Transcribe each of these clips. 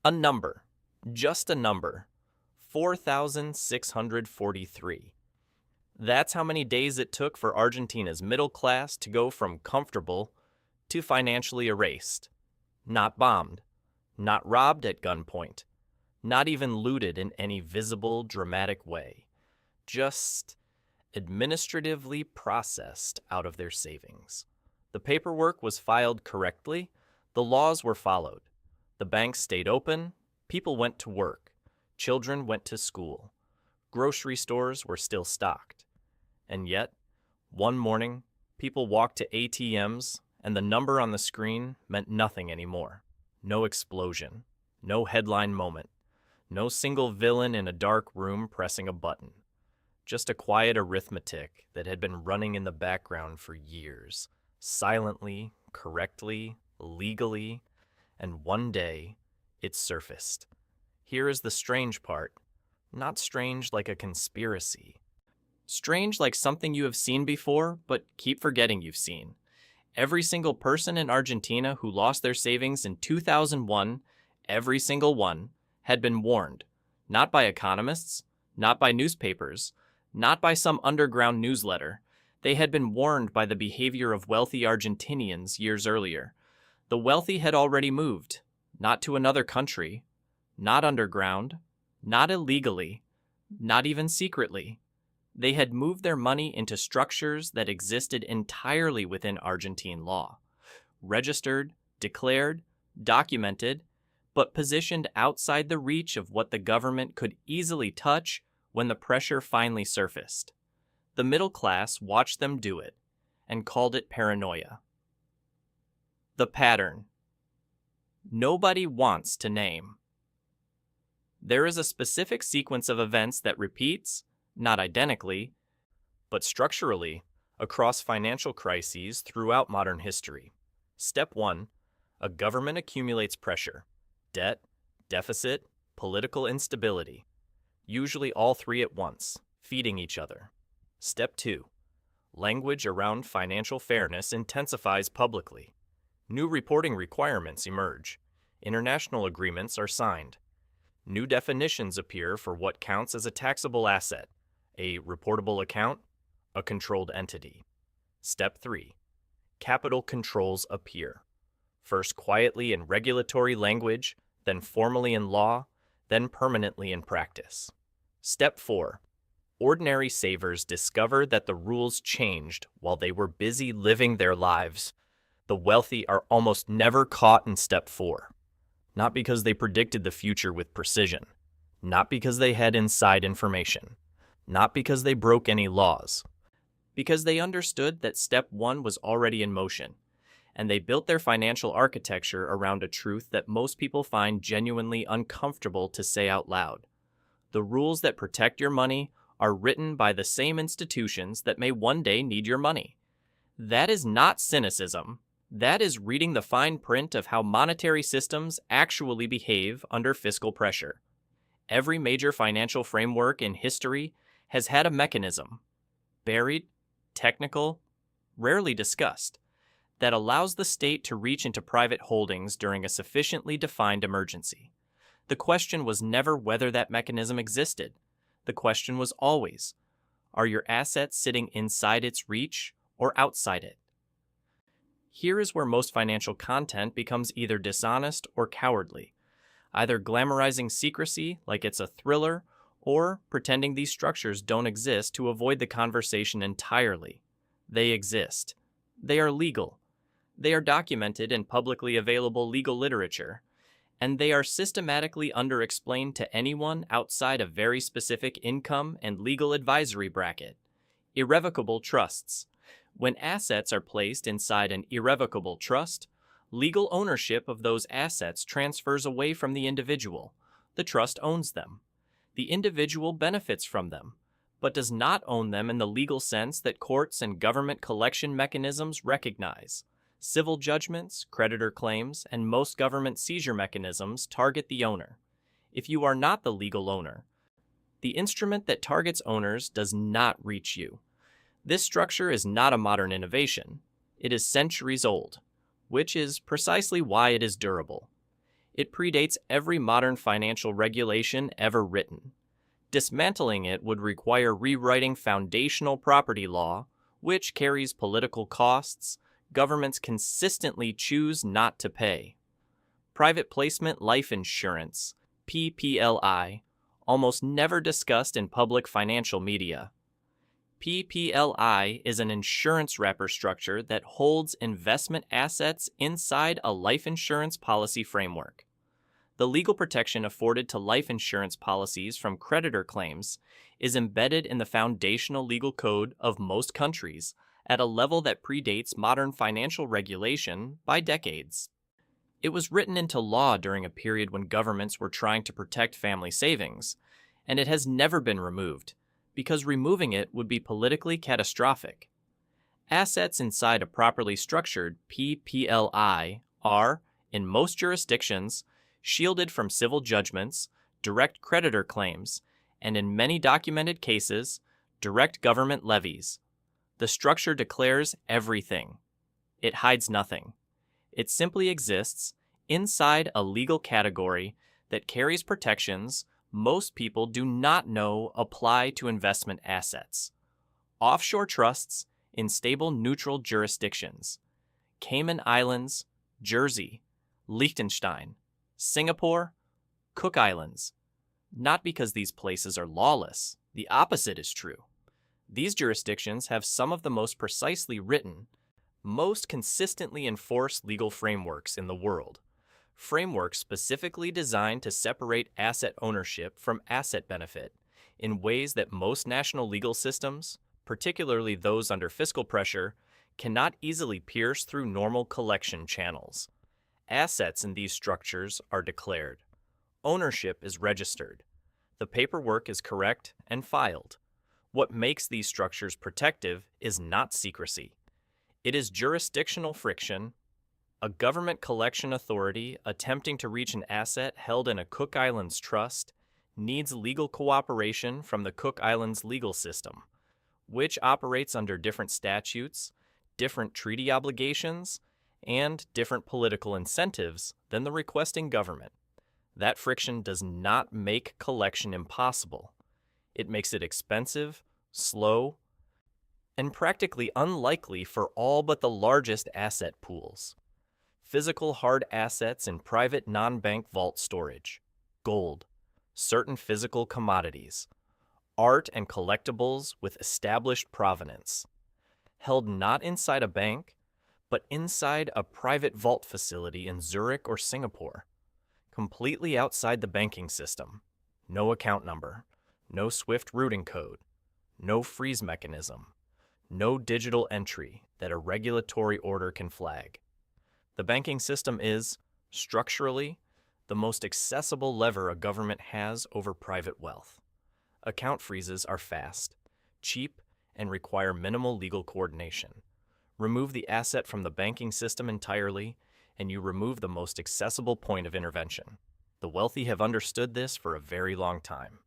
A number, just a number, 4,643. That's how many days it took for Argentina's middle class to go from comfortable to financially erased. Not bombed, not robbed at gunpoint, not even looted in any visible, dramatic way. Just administratively processed out of their savings. The paperwork was filed correctly, the laws were followed. The banks stayed open, people went to work, children went to school, grocery stores were still stocked. And yet, one morning, people walked to ATMs and the number on the screen meant nothing anymore. No explosion, no headline moment, no single villain in a dark room pressing a button. Just a quiet arithmetic that had been running in the background for years, silently, correctly, legally, and one day, it surfaced. Here is the strange part. Not strange like a conspiracy. Strange like something you have seen before, but keep forgetting you've seen. Every single person in Argentina who lost their savings in 2001, every single one, had been warned. Not by economists, not by newspapers, not by some underground newsletter. They had been warned by the behavior of wealthy Argentinians years earlier. The wealthy had already moved, not to another country, not underground, not illegally, not even secretly. They had moved their money into structures that existed entirely within Argentine law, registered, declared, documented, but positioned outside the reach of what the government could easily touch when the pressure finally surfaced. The middle class watched them do it and called it paranoia. The pattern. Nobody wants to name. There is a specific sequence of events that repeats, not identically, but structurally, across financial crises throughout modern history. Step 1. A government accumulates pressure, debt, deficit, political instability, usually all three at once, feeding each other. Step 2. Language around financial fairness intensifies publicly. New reporting requirements emerge. International agreements are signed. New definitions appear for what counts as a taxable asset, a reportable account, a controlled entity. Step 3. Capital controls appear. First quietly in regulatory language, then formally in law, then permanently in practice. Step 4. Ordinary savers discover that the rules changed while they were busy living their lives. The wealthy are almost never caught in Step 4. Not because they predicted the future with precision. Not because they had inside information. Not because they broke any laws. Because they understood that Step 1 was already in motion, and they built their financial architecture around a truth that most people find genuinely uncomfortable to say out loud. The rules that protect your money are written by the same institutions that may one day need your money. That is not cynicism. That is reading the fine print of how monetary systems actually behave under fiscal pressure. Every major financial framework in history has had a mechanism, buried, technical, rarely discussed, that allows the state to reach into private holdings during a sufficiently defined emergency. The question was never whether that mechanism existed. The question was always, are your assets sitting inside its reach or outside it? Here is where most financial content becomes either dishonest or cowardly, either glamorizing secrecy like it's a thriller or pretending these structures don't exist to avoid the conversation entirely. They exist. They are legal. They are documented in publicly available legal literature, and they are systematically underexplained to anyone outside a very specific income and legal advisory bracket. Irrevocable trusts. When assets are placed inside an irrevocable trust, legal ownership of those assets transfers away from the individual. The trust owns them. The individual benefits from them, but does not own them in the legal sense that courts and government collection mechanisms recognize. Civil judgments, creditor claims, and most government seizure mechanisms target the owner. If you are not the legal owner, the instrument that targets owners does not reach you. This structure is not a modern innovation. It is centuries old, which is precisely why it is durable. It predates every modern financial regulation ever written. Dismantling it would require rewriting foundational property law, which carries political costs governments consistently choose not to pay. Private placement life insurance, PPLI, almost never discussed in public financial media. PPLI is an insurance wrapper structure that holds investment assets inside a life insurance policy framework. The legal protection afforded to life insurance policies from creditor claims is embedded in the foundational legal code of most countries at a level that predates modern financial regulation by decades. It was written into law during a period when governments were trying to protect family savings, and it has never been removed, because removing it would be politically catastrophic. Assets inside a properly structured PPLI are, in most jurisdictions, shielded from civil judgments, direct creditor claims, and in many documented cases, direct government levies. The structure declares everything. It hides nothing. It simply exists inside a legal category that carries protections most people do not know apply to investment assets. Offshore trusts in stable neutral jurisdictions. Cayman Islands, Jersey, Liechtenstein, Singapore, Cook Islands. Not because these places are lawless. The opposite is true. These jurisdictions have some of the most precisely written, most consistently enforced legal frameworks in the world. Frameworks specifically designed to separate asset ownership from asset benefit in ways that most national legal systems, particularly those under fiscal pressure, cannot easily pierce through normal collection channels. Assets in these structures are declared. Ownership is registered. The paperwork is correct and filed. What makes these structures protective is not secrecy. It is jurisdictional friction. A government collection authority attempting to reach an asset held in a Cook Islands trust needs legal cooperation from the Cook Islands legal system, which operates under different statutes, different treaty obligations, and different political incentives than the requesting government. That friction does not make collection impossible. It makes it expensive, slow, and practically unlikely for all but the largest asset pools. Physical hard assets in private non-bank vault storage, gold, certain physical commodities, art and collectibles with established provenance, held not inside a bank, but inside a private vault facility in Zurich or Singapore, completely outside the banking system, no account number, no SWIFT routing code, no freeze mechanism, no digital entry that a regulatory order can flag. The banking system is, structurally, the most accessible lever a government has over private wealth. Account freezes are fast, cheap, and require minimal legal coordination. Remove the asset from the banking system entirely, and you remove the most accessible point of intervention. The wealthy have understood this for a very long time.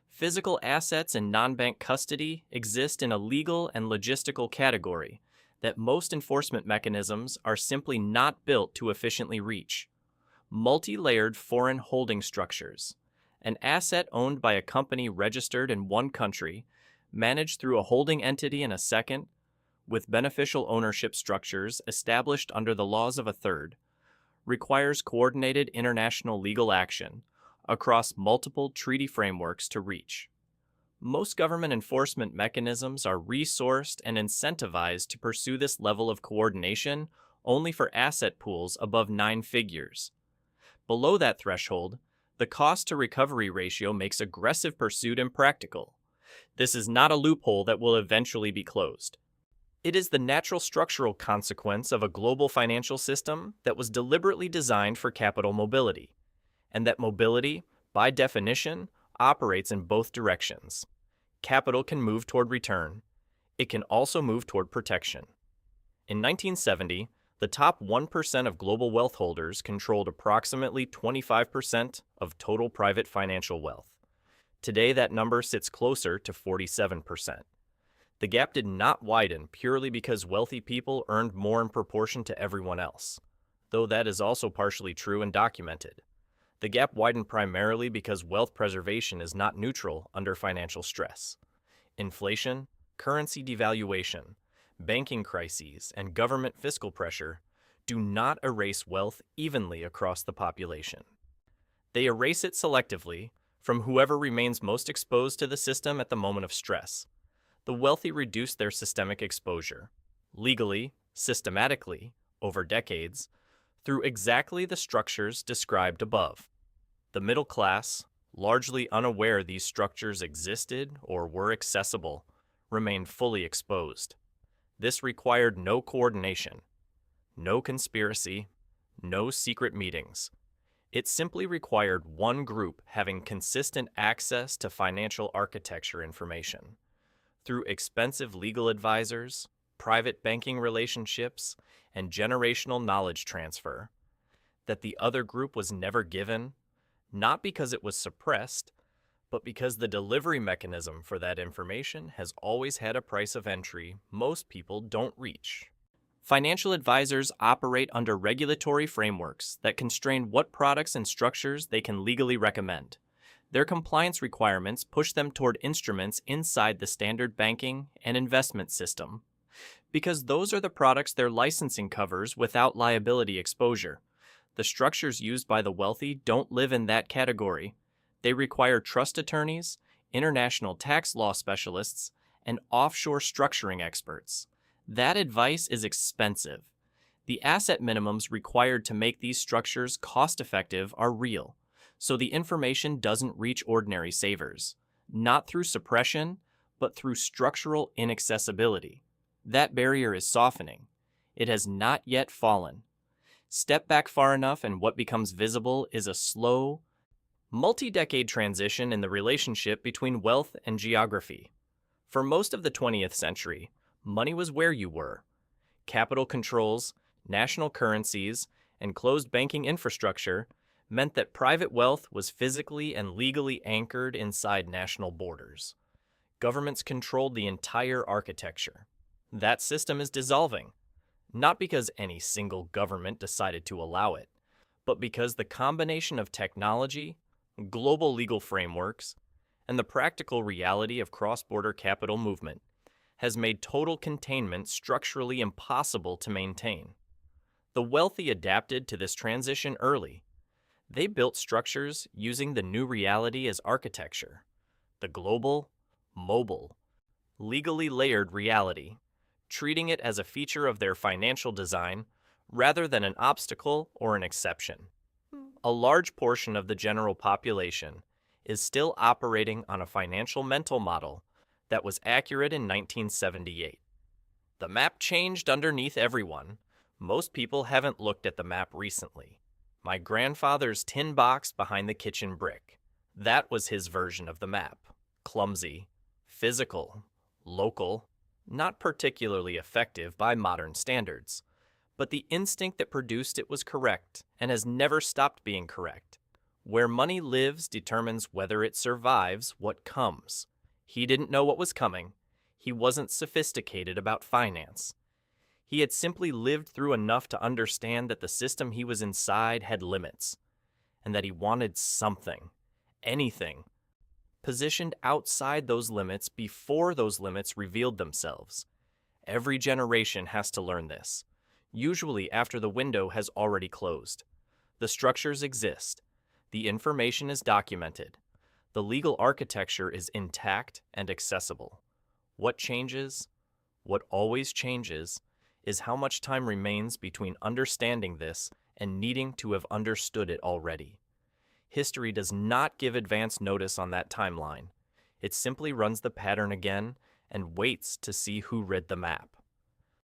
Physical assets in non-bank custody exist in a legal and logistical category that most enforcement mechanisms are simply not built to efficiently reach. Multi-layered foreign holding structures. An asset owned by a company registered in one country, managed through a holding entity in a second, with beneficial ownership structures established under the laws of a third, requires coordinated international legal action across multiple treaty frameworks to reach. Most government enforcement mechanisms are resourced and incentivized to pursue this level of coordination only for asset pools above 9 figures. Below that threshold, the cost-to-recovery ratio makes aggressive pursuit impractical. This is not a loophole that will eventually be closed. It is the natural structural consequence of a global financial system that was deliberately designed for capital mobility, and that mobility, by definition, operates in both directions. Capital can move toward return. It can also move toward protection. In 1970, the top 1% of global wealth holders controlled approximately 25% of total private financial wealth. Today, that number sits closer to 47%. The gap did not widen purely because wealthy people earned more in proportion to everyone else, though that is also partially true and documented. The gap widened primarily because wealth preservation is not neutral under financial stress. Inflation, currency devaluation, banking crises, and government fiscal pressure do not erase wealth evenly across the population. They erase it selectively from whoever remains most exposed to the system at the moment of stress. The wealthy reduce their systemic exposure, legally, systematically, over decades, through exactly the structures described above. The middle class, largely unaware these structures existed or were accessible, remained fully exposed. This required no coordination, no conspiracy, no secret meetings. It simply required one group having consistent access to financial architecture information. Through expensive legal advisors, private banking relationships, and generational knowledge transfer, that the other group was never given, not because it was suppressed, but because the delivery mechanism for that information has always had a price of entry most people don't reach. Financial advisors operate under regulatory frameworks that constrain what products and structures they can legally recommend. Their compliance requirements push them toward instruments inside the standard banking and investment system, because those are the products their licensing covers without liability exposure. The structures used by the wealthy don't live in that category. They require trust attorneys, international tax law specialists, and offshore structuring experts. That advice is expensive. The asset minimums required to make these structures cost-effective are real, so the information doesn't reach ordinary savers, not through suppression, but through structural inaccessibility. That barrier is softening. It has not yet fallen. Step back far enough and what becomes visible is a slow, multi-decade transition in the relationship between wealth and geography. For most of the 20th century, money was where you were. Capital controls, national currencies, and closed banking infrastructure meant that private wealth was physically and legally anchored inside national borders. Governments controlled the entire architecture. That system is dissolving, not because any single government decided to allow it, but because the combination of technology, global legal frameworks, and the practical reality of cross-border capital movement has made total containment structurally impossible to maintain. The wealthy adapted to this transition early. They built structures using the new reality as architecture, the global, mobile, legally layered reality, treating it as a feature of their financial design rather than an obstacle or an exception. A large portion of the general population is still operating on a financial mental model that was accurate in 1978. The map changed underneath everyone. Most people haven't looked at the map recently. My grandfather's tin box behind the kitchen brick. That was his version of the map. Clumsy, physical, local, not particularly effective by modern standards. But the instinct that produced it was correct and has never stopped being correct. Where money lives determines whether it survives what comes. He didn't know what was coming. He wasn't sophisticated about finance. He had simply lived through enough to understand that the system he was inside had limits, and that he wanted something, anything, positioned outside those limits before those limits revealed themselves. Every generation has to learn this, usually after the window has already closed. The structures exist. The information is documented. The legal architecture is intact and accessible. What changes, what always changes, is how much time remains between understanding this and needing to have understood it already. History does not give advance notice on that timeline. It simply runs the pattern again and waits to see who read the map.